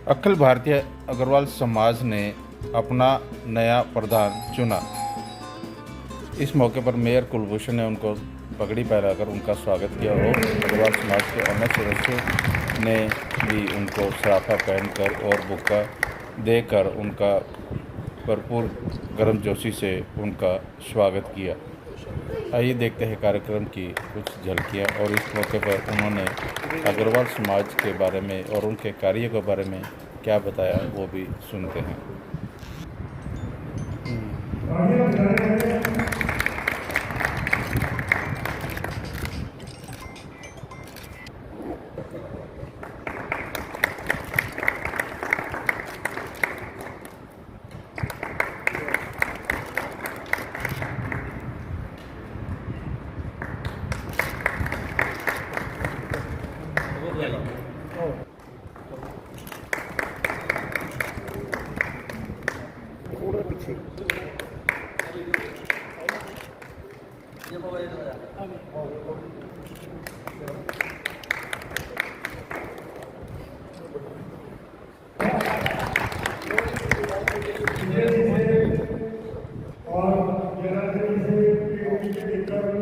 अखिल भारतीय अग्रवाल समाज ने अपना नया प्रधान चुना। इस मौके पर मेयर कुलभूषण ने उनको पगड़ी पहनाकर उनका स्वागत किया और अग्रवाल समाज के अन्य सदस्यों ने भी उनको सराफा पहनकर और बुक्का देकर उनका भरपूर गर्मजोशी से उनका स्वागत किया। आइए देखते हैं कार्यक्रम की कुछ झलकियाँ और इस मौके पर उन्होंने अग्रवाल समाज के बारे में और उनके कार्य के बारे में क्या बताया वो भी सुनते हैं।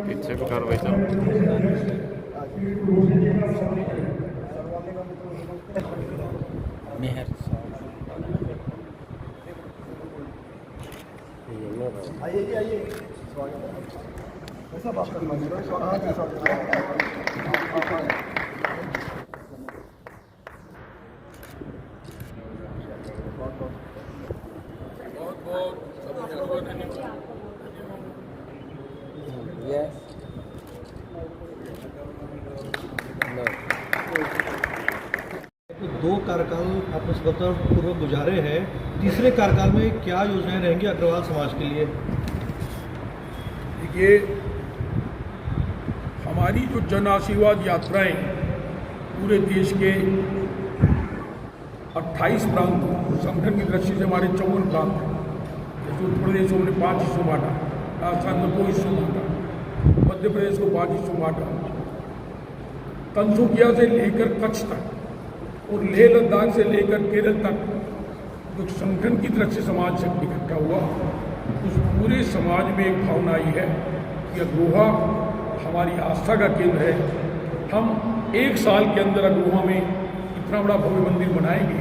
पीछे को कर भाई साहब। मेहर आइए आइए ऐसा बात तो 2 कार्यकाल आपने सफलतापूर्वक गुजारे हैं। तीसरे कार्यकाल में क्या योजनाएं रहेंगी अग्रवाल समाज के लिए? देखिए, हमारी जो जन आशीर्वाद यात्राएं पूरे देश के 28 प्रांत संगठन की दृष्टि से हमारे 54 प्रांत हैं। जैसे उत्तर प्रदेश को हमने 5 हिस्सों बांटा, राजस्थान में 2 हिस्सों बांटा, मध्य प्रदेश को 5 हिस्सों बांटा, तंसुकिया से लेकर कच्छ तक और लेह लद्दाख से लेकर केरल तक जो संगठन की तरफ से समाज शक्ति इकट्ठा हुआ, उस पूरे समाज में एक भावना आई है कि अग्रोहा हमारी आस्था का केंद्र है। हम 1 साल के अंदर अग्रोहा में इतना बड़ा भव्य मंदिर बनाएंगे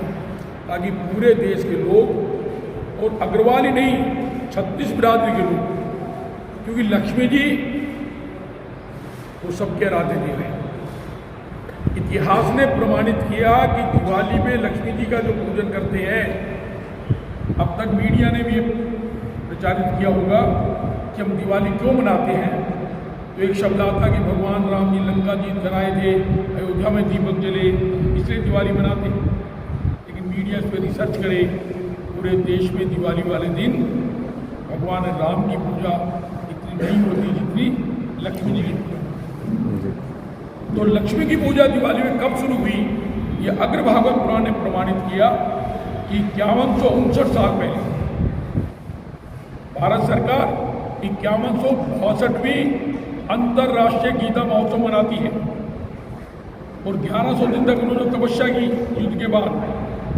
ताकि पूरे देश के लोग और अग्रवाल ही नहीं 36 बिरादरी के लोग, क्योंकि लक्ष्मी जी वो सबके आराध्य देव हैं। इतिहास ने प्रमाणित किया कि दिवाली में लक्ष्मी जी का जो पूजन करते हैं, अब तक मीडिया ने भी प्रचारित किया होगा कि हम दिवाली क्यों मनाते हैं। तो एक शब्द आता कि भगवान राम जी लंका जीत कर आए थे, अयोध्या में दीपक जले, इसलिए दिवाली मनाते हैं। लेकिन मीडिया इस पर रिसर्च करे, पूरे देश में दिवाली वाले दिन भगवान राम की पूजा इतनी नहीं होती जितनी लक्ष्मी जी की पूजा। तो लक्ष्मी की पूजा दिवाली में कब शुरू हुई, ये अग्रभागवत पुराण ने प्रमाणित किया कि 5159 साल पहले भारत सरकार 5162वीं अंतर्राष्ट्रीय गीता महोत्सव मनाती है और 1100 दिन तक उन्होंने तपस्या की युद्ध के बाद।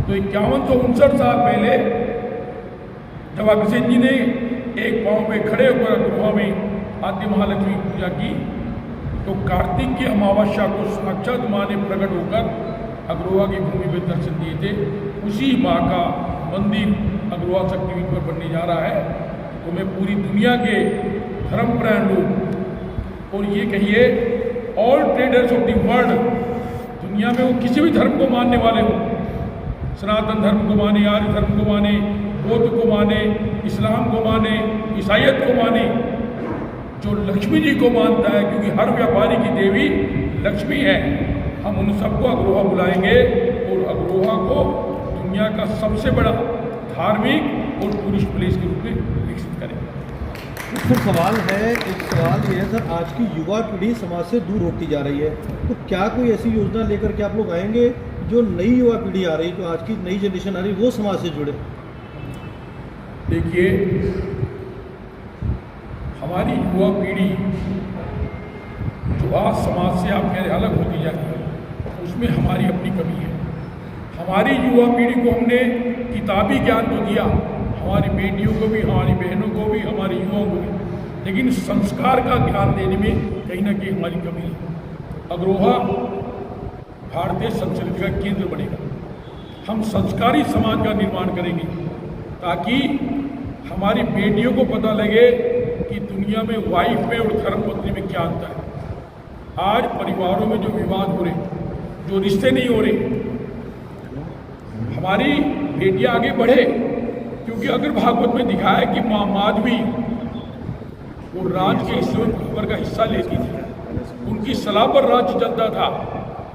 तो 5159 साल पहले जब अग्रसेन जी ने एक पांव पे खड़े होकर अग्रवाल में आद्य महालक्ष्मी की पूजा की, तो कार्तिक की अमावस्या को साक्षात माँ ने प्रकट होकर अग्रवा की भूमि पर दर्शन दिए थे। उसी माँ का मंदिर अग्रवा शक्तिपीठ पर बनने जा रहा है। तो मैं पूरी दुनिया के धर्मपरायण लोग और ये कहिए all traders of the world, दुनिया में वो किसी भी धर्म को मानने वाले हों, सनातन धर्म को माने, आर्य धर्म को माने, बौद्ध को माने, इस्लाम को माने, ईसाइयत को माने, जो लक्ष्मी जी को मानता है, क्योंकि हर व्यापारी की देवी लक्ष्मी है, हम उन सबको अग्रोहा बुलाएंगे और अग्रोहा को दुनिया का सबसे बड़ा धार्मिक और टूरिस्ट प्लेस के रूप में विकसित करेंगे। सर सवाल है, एक सवाल ये है सर, आज की युवा पीढ़ी समाज से दूर होती जा रही है, तो क्या कोई ऐसी योजना लेकर के आप लोग आएंगे जो नई युवा पीढ़ी आ रही, जो आज की नई जनरेशन आ रही, वो समाज से जुड़े? देखिए, हमारी युवा पीढ़ी जो आज समाज से आप कह रहे अलग होती जा रही है, उसमें हमारी अपनी कमी है। हमारी युवा पीढ़ी को हमने किताबी ज्ञान तो दिया, हमारी बेटियों को भी, हमारी बहनों को भी, हमारे युवाओं को भी, लेकिन संस्कार का ज्ञान देने में कहीं ना कहीं हमारी कमी है। अग्रोहा भारतीय संस्कृति का केंद्र बनेगा। हम संस्कारी समाज का निर्माण करेंगे ताकि हमारी बेटियों को पता लगे कि दुनिया में वाइफ में और धर्मपत्नी में क्या अंतर है। आज परिवारों में जो विवाद हो रहे, जो रिश्ते नहीं हो रहे, हमारी बेटियां आगे बढ़े, क्योंकि अगर भागवत में दिखाया है कि माँ माधवी वो राज के हिस्से में बराबर का हिस्सा लेती थी, उनकी सलाह पर राज्य चलता था।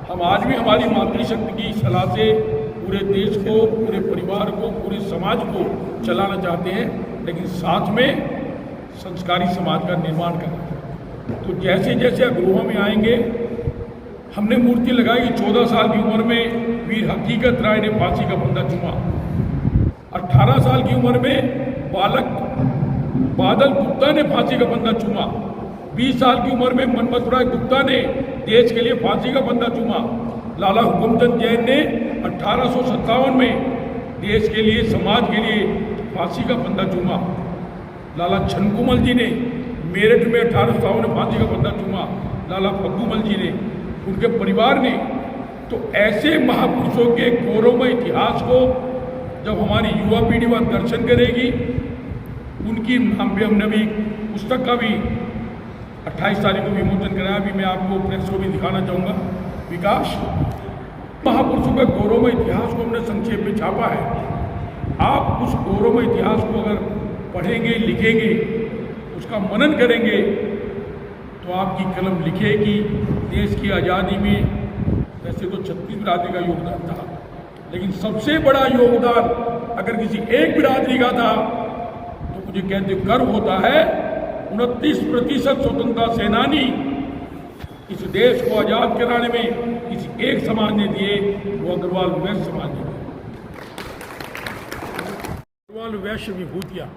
हम आज भी हमारी मातृशक्ति की सलाह से पूरे देश को, पूरे परिवार को, पूरे समाज को चलाना चाहते हैं, लेकिन साथ में संस्कारी समाज का निर्माण करना है। तो जैसे जैसे अग्रोहा में आएंगे, हमने मूर्ति लगाई 14 साल की उम्र में वीर हकीकत राय ने फांसी का फंदा चूमा, 18 साल की उम्र में बालक बादल गुप्ता ने फांसी का फंदा चूमा, 20 साल की उम्र में मनमथराय गुप्ता ने देश के लिए फांसी का फंदा चूमा, लाला हुकुमचंद जैन ने 1857 में देश के लिए, समाज के लिए फांसी का फंदा चूमा, लाला छनकुमल जी ने मेरठ में 1857 में फांसी का फंदा चूमा, लाला फग्गूमल जी ने, उनके परिवार ने। तो ऐसे महापुरुषों के गौरवमय इतिहास को जब हमारी युवा पीढ़ी वह दर्शन करेगी, उनकी नाम पे हमने भी पुस्तक का भी 28 तारीख को विमोचन कराया। अभी मैं आपको प्रेस को भी दिखाना चाहूँगा। विकास महापुरुषों के गौरवमय इतिहास को हमने संक्षेप में छापा है। आप उस गौरवमय इतिहास को अगर पढ़ेंगे, लिखेंगे, उसका मनन करेंगे, तो आपकी कलम लिखेगी। देश की आज़ादी में वैसे तो 36 बिरादरी का योगदान था, लेकिन सबसे बड़ा योगदान अगर किसी एक बिरादरी का था तो मुझे कहते गर्व होता है, 29% स्वतंत्रता सेनानी इस देश को आज़ाद कराने में किसी एक समाज ने दिए, वो अग्रवाल वैश्य समाज ने दिए। अग्रवाल वैश्य विभूतियाँ,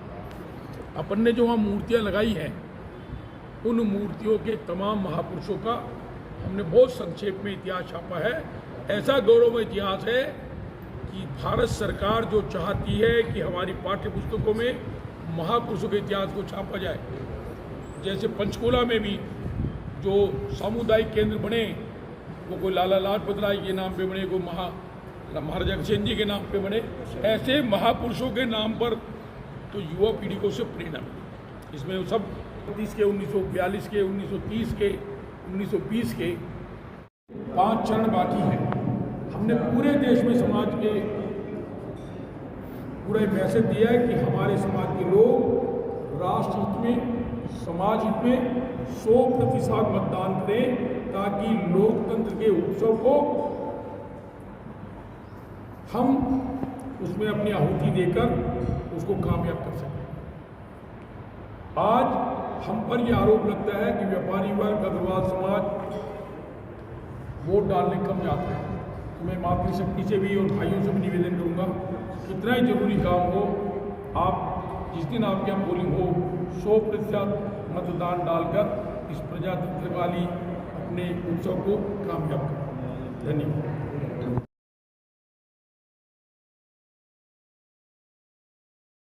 अपन ने जो वहाँ मूर्तियाँ लगाई हैं, उन मूर्तियों के तमाम महापुरुषों का हमने बहुत संक्षेप में इतिहास छापा है। ऐसा गौरवमय इतिहास है कि भारत सरकार जो चाहती है कि हमारी पाठ्य पुस्तकों में महापुरुषों के इतिहास को छापा जाए। जैसे पंचकुला में भी जो सामुदायिक केंद्र बने, वो कोई लाला लाजपत राय के नाम पे बने, कोई महाराजा अग्रसेन जी के नाम पे बने, ऐसे महापुरुषों के नाम पर तो युवा पीढ़ी को उससे प्रेरणा मिली। इसमें सब 1930 के, 1942 के, 1930 के, 1920 के 5 चरण बाकी हैं। हमने पूरे देश में समाज के पूरा मैसेज दिया है कि हमारे समाज के लोग राष्ट्र हित में, समाज हित में 100% मतदान करें, ताकि लोकतंत्र के उत्सव को हम उसमें अपनी आहुति देकर उसको कामयाब कर सकें। आज हम पर यह आरोप लगता है कि व्यापारी वर्ग, अग्रवाल समाज वोट डालने कम जाता है। तो मैं मातृशक्ति से भी और भाइयों से भी निवेदन करूंगा, कितना ही जरूरी काम हो, आप जिस दिन आपके यहाँ पोलिंग हो 100% मतदान डालकर इस प्रजातंत्र वाली अपने उत्सव को कामयाब करें। धन्यवाद।